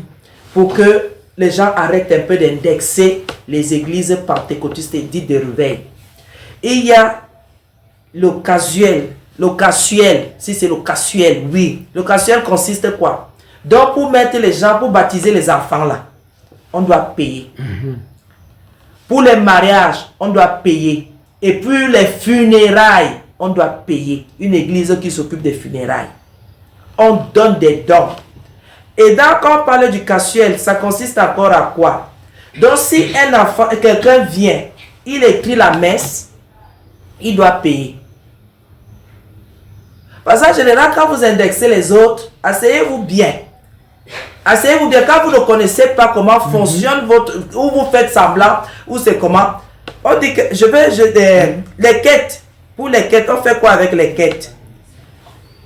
pour que les gens arrêtent un peu d'indexer les églises pentecôtistes dites de réveil. Il y a le casuel. Le casuel, si c'est le casuel, oui. Le casuel consiste quoi? Donc pour mettre les gens, pour baptiser les enfants là, on doit payer. Pour les mariages, on doit payer. Et puis les funérailles, on doit payer. Une église qui s'occupe des funérailles. On donne des dons. Et donc, quand on parle du casuel, ça consiste encore à quoi? Donc, si un enfant, quelqu'un vient, il écrit la messe, il doit payer. Parce qu'en général, quand vous indexez les autres, asseyez-vous bien. Asseyez-vous bien. Quand vous ne connaissez pas comment fonctionne votre... Ou vous faites semblant, ou c'est comment... On dit que les quêtes. Pour les quêtes, on fait quoi avec les quêtes?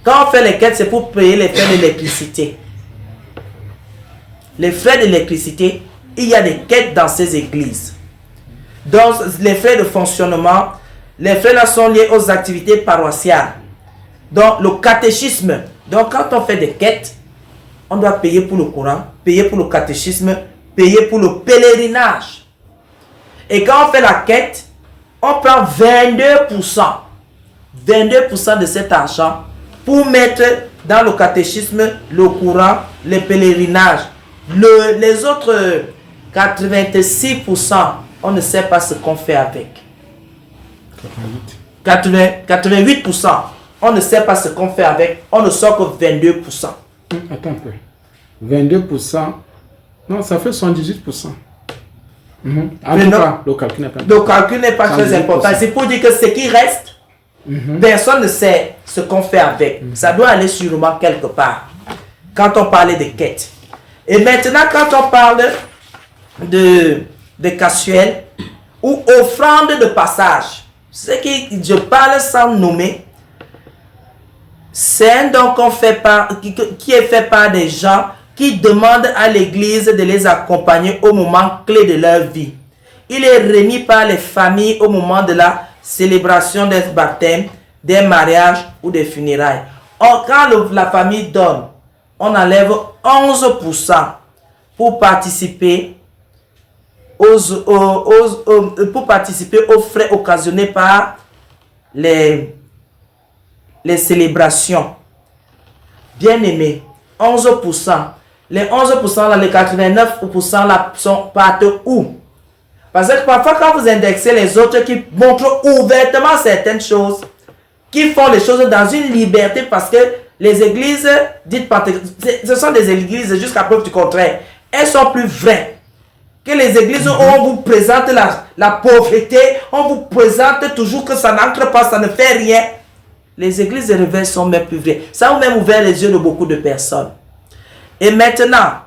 Quand on fait les quêtes, c'est pour payer les frais d'électricité. Les frais d'électricité, il y a des quêtes dans ces églises. Donc, les frais de fonctionnement, les frais là sont liés aux activités paroissiales. Donc, le catéchisme. Donc, quand on fait des quêtes, on doit payer pour le Coran, payer pour le catéchisme, payer pour le pèlerinage. Et quand on fait la quête, on prend 22%. 22% de cet argent pour mettre dans le catéchisme, le Coran, le pèlerinage. Les autres 86%, on ne sait pas ce qu'on fait avec. 88%, on ne sait pas ce qu'on fait avec. On ne sort que 22%. Attends un peu. 22%, non, ça fait 78%. En tout cas, le calcul n'est pas, très important. C'est pour dire que ce qui reste, personne ne sait ce qu'on fait avec. Ça doit aller sûrement quelque part. Quand on parlait de quêtes. Et maintenant, quand on parle de casuel ou offrande de passage, ce qui je parle sans nommer, c'est un don qu'on fait qui est fait par des gens qui demandent à l'église de les accompagner au moment clé de leur vie. Il est remis par les familles au moment de la célébration des baptêmes, des mariages ou des funérailles. Or, quand la famille donne, on enlève 11% pour participer aux frais occasionnés par les célébrations. Bien aimé, 11%. Les 11% là, les 89% là partent où? Parce que parfois quand vous indexez les autres qui montrent ouvertement certaines choses, qui font les choses dans une liberté parce que les églises dites pentecôtistes, ce sont des églises jusqu'à preuve du contraire. Elles sont plus vraies que les églises où on vous présente la pauvreté, on vous présente toujours que ça n'entre pas, ça ne fait rien. Les églises de réveil sont même plus vraies. Ça a même ouvert les yeux de beaucoup de personnes. Et maintenant,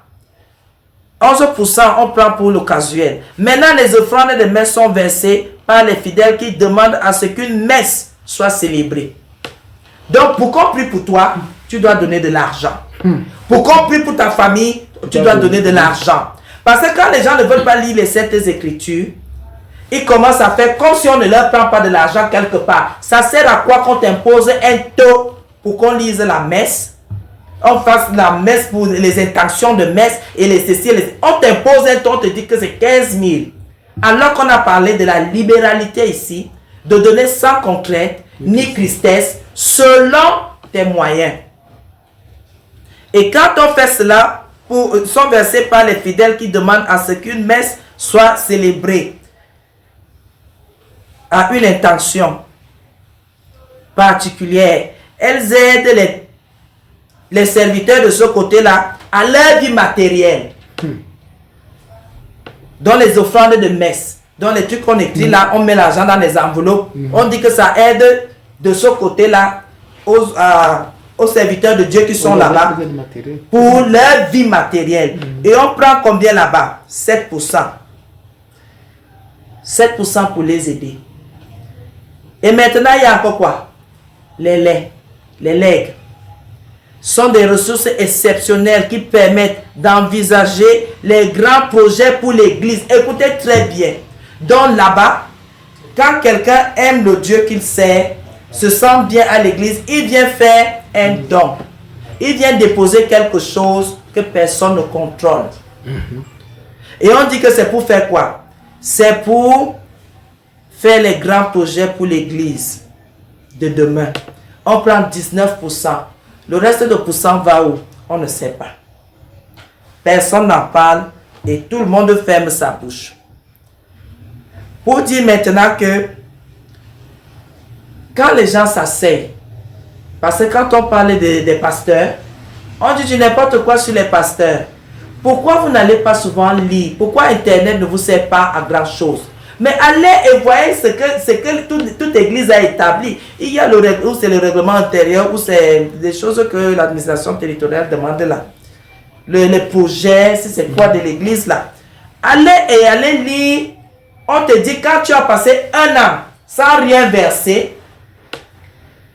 11% on prend pour l'occasionnel. Maintenant, les offrandes de messe sont versées par les fidèles qui demandent à ce qu'une messe soit célébrée. Donc, pour qu'on prie pour toi, tu dois donner de l'argent. Pour qu'on prie pour ta famille, tu dois donner de l'argent. Parce que quand les gens ne veulent pas lire les Saintes Écritures, ils commencent à faire comme si on ne leur prend pas de l'argent quelque part. Ça sert à quoi qu'on t'impose un taux pour qu'on lise la messe? On fasse la messe pour les intentions de messe et les ceci. On t'impose un taux, on te dit que c'est 15 000. Alors qu'on a parlé de la libéralité ici, de donner sans contrainte, ni tristesse, selon tes moyens. Et quand on fait cela, sont versés par les fidèles qui demandent à ce qu'une messe soit célébrée à une intention particulière. Elles aident les serviteurs de ce côté-là à leur vie matérielle. Dans les offrandes de messe, dans les trucs qu'on écrit là, on met l'argent dans les enveloppes. On dit que ça aide de ce côté-là aux serviteurs de Dieu qui sont là-bas pour leur vie matérielle. Et on prend combien là-bas? 7%. 7% pour les aider. Et maintenant, il y a encore quoi? Les legs sont des ressources exceptionnelles qui permettent d'envisager les grands projets pour l'église. Écoutez très bien. Donc là-bas, quand quelqu'un aime le Dieu qu'il sert, se sent bien à l'église, il vient faire un don. Il vient déposer quelque chose que personne ne contrôle. Et on dit que c'est pour faire quoi? C'est pour faire les grands projets pour l'église de demain. On prend 19%. Le reste de pourcent va où? On ne sait pas. Personne n'en parle et tout le monde ferme sa bouche. Pour dire maintenant que quand les gens s'asseyent, parce que quand on parle des pasteurs, on dit du n'importe quoi sur les pasteurs. Pourquoi vous n'allez pas souvent lire? Pourquoi Internet ne vous sert pas à grand chose? Mais allez et voyez ce que toute église a établi. Il y a où c'est le règlement intérieur, où c'est des choses que l'administration territoriale demande là. Les projets, c'est quoi de l'église là. Allez lire. On te dit quand tu as passé un an sans rien verser,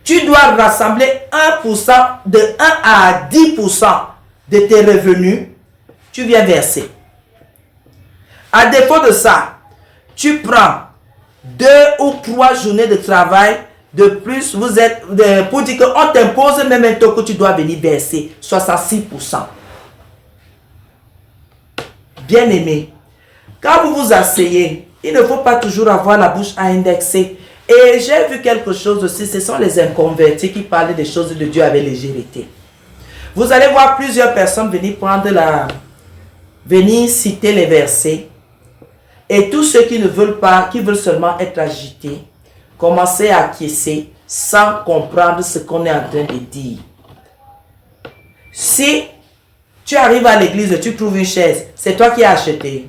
tu dois rassembler 1%, de 1 à 10% de tes revenus, tu viens verser. À défaut de ça, tu prends 2 ou 3 journées de travail de plus, pour dire qu'on t'impose même un taux que tu dois venir verser, 66%. Bien aimé, quand vous vous asseyez, il ne faut pas toujours avoir la bouche à indexer. Et j'ai vu quelque chose aussi, ce sont les inconvertis qui parlent des choses de Dieu avec légèreté. Vous allez voir plusieurs personnes venir citer les versets. Et tous ceux qui ne veulent pas, qui veulent seulement être agités, commencer à acquiescer sans comprendre ce qu'on est en train de dire. Si tu arrives à l'église et tu trouves une chaise, c'est toi qui as acheté.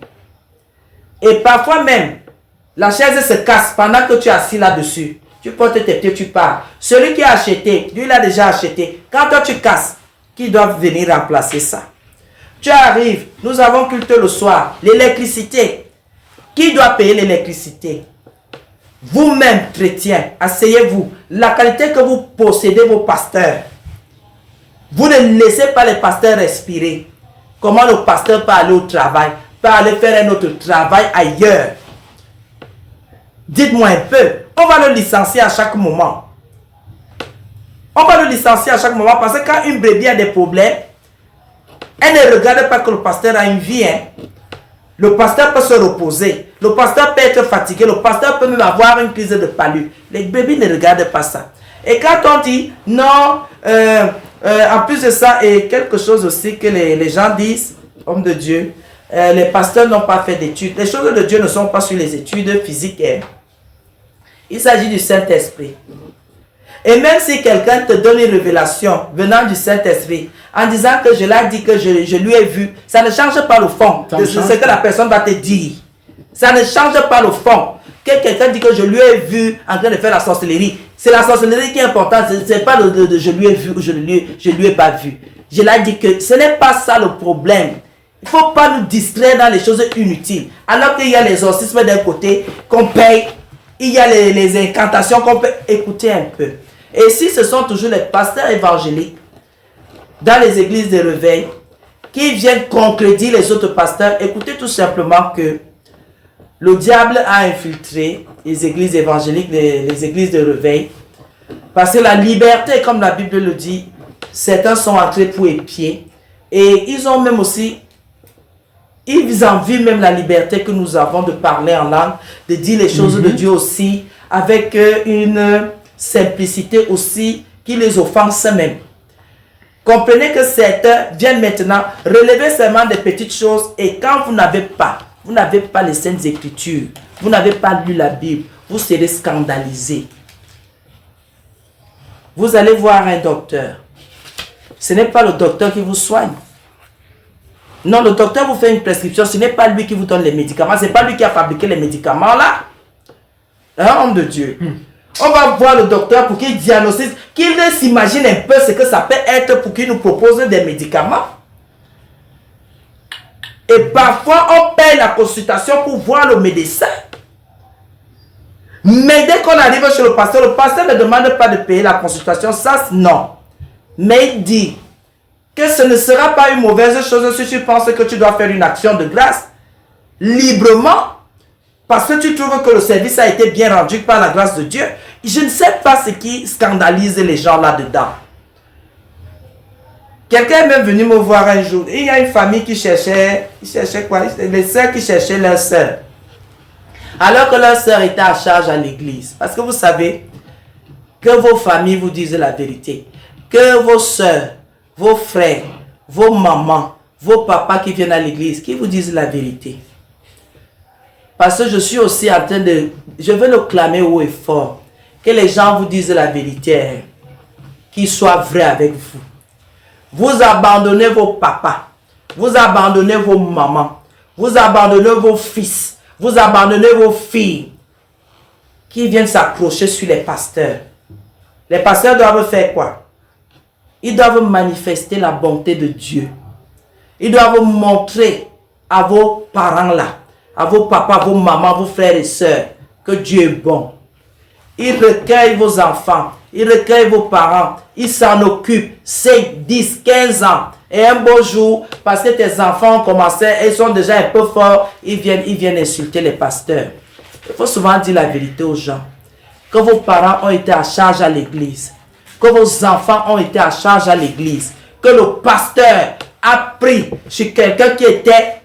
Et parfois même, la chaise se casse pendant que tu es assis là-dessus. Tu portes tes pieds, tu pars. Celui qui a acheté, lui il a déjà acheté. Quand toi tu casses, qui doit venir remplacer ça? Tu arrives, nous avons culte le soir, l'électricité. Qui doit payer l'électricité? Vous-même, chrétiens, asseyez-vous. La qualité que vous possédez, vos pasteurs. Vous ne laissez pas les pasteurs respirer. Comment le pasteur peut aller au travail, peut aller faire un autre travail ailleurs? Dites-moi un peu. On va le licencier à chaque moment. On va le licencier à chaque moment parce que quand une brebis a des problèmes, elle ne regarde pas que le pasteur a une vie. Le pasteur peut se reposer. Le pasteur peut être fatigué. Le pasteur peut même avoir une crise de palu. Les bébés ne regardent pas ça. Et quand on dit non, en plus de ça, et quelque chose aussi que les gens disent, hommes de Dieu, les pasteurs n'ont pas fait d'études. Les choses de Dieu ne sont pas sur les études physiques. Il s'agit du Saint-Esprit. Et même si quelqu'un te donne une révélation venant du Saint-Esprit, en disant que je l'ai dit, que je lui ai vu, ça ne change pas le fond de ce que la personne va te dire. Ça ne change pas le fond. Que quelqu'un dit que je lui ai vu en train de faire la sorcellerie, c'est la sorcellerie qui est importante, ce n'est pas de je lui ai vu ou je lui ai pas vu. Je l'ai dit que ce n'est pas ça le problème. Il ne faut pas nous distraire dans les choses inutiles. Alors qu'il y a les exorcismes d'un côté qu'on paye, il y a les incantations qu'on peut écouter un peu. Et si ce sont toujours les pasteurs évangéliques dans les églises de réveil qui viennent contredire les autres pasteurs, écoutez tout simplement que le diable a infiltré les églises évangéliques, les églises de réveil, parce que la liberté, comme la Bible le dit, certains sont entrés pour épier, et ils ont même aussi, ils envient même la liberté que nous avons de parler en langue, de dire les choses de Dieu aussi, avec une simplicité aussi qui les offense même. Comprenez que certains viennent maintenant relever seulement des petites choses, et quand vous n'avez pas les Saintes Écritures, vous n'avez pas lu la Bible, vous serez scandalisé. Vous allez voir un docteur. Ce n'est pas le docteur qui vous soigne. Non, le docteur vous fait une prescription, ce n'est pas lui qui vous donne les médicaments, ce n'est pas lui qui a fabriqué les médicaments là. Un homme de Dieu. On va voir le docteur pour qu'il diagnostique, qu'il s'imagine un peu ce que ça peut être pour qu'il nous propose des médicaments. Et parfois, on paye la consultation pour voir le médecin. Mais dès qu'on arrive chez le pasteur ne demande pas de payer la consultation. Ça, non. Mais il dit que ce ne sera pas une mauvaise chose si tu penses que tu dois faire une action de grâce librement, parce que tu trouves que le service a été bien rendu par la grâce de Dieu. Je ne sais pas ce qui scandalise les gens là-dedans. Quelqu'un est même venu me voir un jour. Il y a une famille qui cherchait quoi? Les sœurs qui cherchaient leur sœur. Alors que leur sœur était à charge à l'église. Parce que vous savez que vos familles vous disent la vérité. Que vos sœurs, vos frères, vos mamans, vos papas qui viennent à l'église, qui vous disent la vérité. Parce que je suis aussi en train de... Je veux le clamer haut et fort. Que les gens vous disent la vérité. Qu'ils soient vrais avec vous. Vous abandonnez vos papas, vous abandonnez vos mamans, vous abandonnez vos fils, vous abandonnez vos filles qui viennent s'accrocher sur les pasteurs. Les pasteurs doivent faire quoi? Ils doivent manifester la bonté de Dieu. Ils doivent montrer à vos parents là, à vos papas, vos mamans, vos frères et sœurs que Dieu est bon. Ils recueillent vos enfants. Ils recueillent vos parents, ils s'en occupent 5, 10, 15 ans. Et un beau jour, parce que tes enfants ont commencé, ils sont déjà un peu forts, ils viennent insulter les pasteurs. Il faut souvent dire la vérité aux gens. Que vos parents ont été à charge à l'église. Que vos enfants ont été à charge à l'église. Que le pasteur a pris chez quelqu'un qui était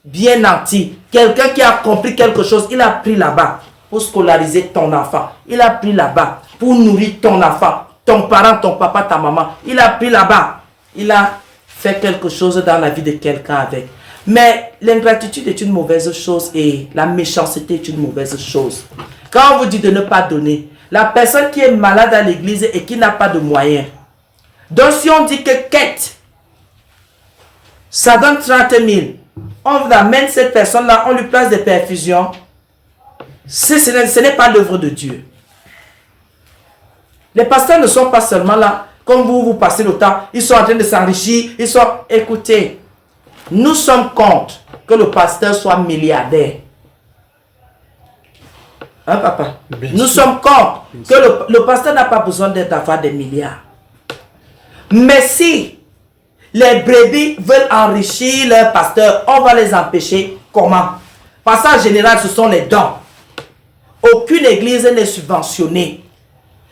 bien nanti. Quelqu'un qui a compris quelque chose, il a pris là-bas pour scolariser ton enfant. Il a pris là-bas pour nourrir ton enfant, ton parent, ton papa, ta maman. Il a pris là-bas. Il a fait quelque chose dans la vie de quelqu'un avec. Mais l'ingratitude est une mauvaise chose et la méchanceté est une mauvaise chose. Quand on vous dit de ne pas donner, la personne qui est malade à l'église et qui n'a pas de moyens. Donc si on dit que quête, ça donne 30 000. On amène cette personne-là, on lui place des perfusions. Ce n'est pas l'œuvre de Dieu. Les pasteurs ne sont pas seulement là, comme vous passez le temps, ils sont en train de s'enrichir, ils sont... Écoutez, nous sommes contre que le pasteur soit milliardaire. Hein, papa? Nous sommes contre que le pasteur n'a pas besoin d'avoir des milliards. Mais si les brebis veulent enrichir leur pasteur, on va les empêcher. Comment? Parce qu'en général, ce sont les dons. Aucune église n'est subventionnée.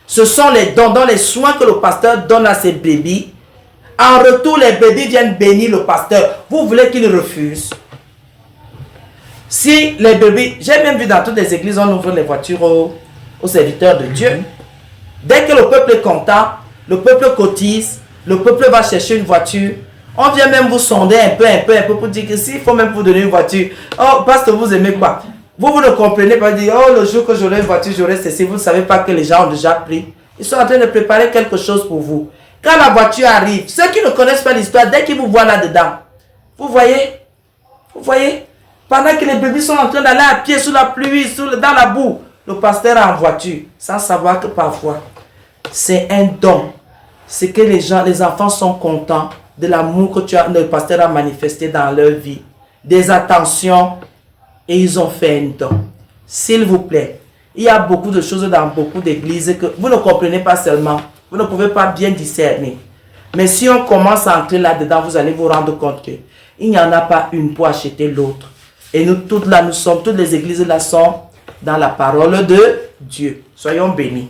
Ce sont les dons, dans les soins que le pasteur donne à ses brebis. En retour, les brebis viennent bénir le pasteur. Vous voulez qu'il refuse? Si les brebis... J'ai même vu dans toutes les églises, on ouvre les voitures aux serviteurs de Dieu. Dès que le peuple est content, le peuple cotise, le peuple va chercher une voiture. On vient même vous sonder un peu pour dire que s'il faut même vous donner une voiture. Oh, pasteur, vous aimez quoi? Vous ne comprenez pas, dire, oh, le jour que j'aurai une voiture, j'aurai ceci. Vous ne savez pas que les gens ont déjà pris Ils sont en train de préparer quelque chose pour vous. Quand la voiture arrive, ceux qui ne connaissent pas l'histoire, dès qu'ils vous voient là-dedans, vous voyez, pendant que les bébés sont en train d'aller à pied sous la pluie, dans la boue, le pasteur est en voiture, sans savoir que parfois, c'est un don. C'est que les enfants sont contents de l'amour que le pasteur a manifesté dans leur vie, des attentions, et ils ont fait un don. S'il vous plaît, il y a beaucoup de choses dans beaucoup d'églises que vous ne comprenez pas seulement, vous ne pouvez pas bien discerner. Mais si on commence à entrer là-dedans, vous allez vous rendre compte qu'il n'y en a pas une pour acheter l'autre. Et nous toutes là, toutes les églises là sont dans la parole de Dieu. Soyons bénis.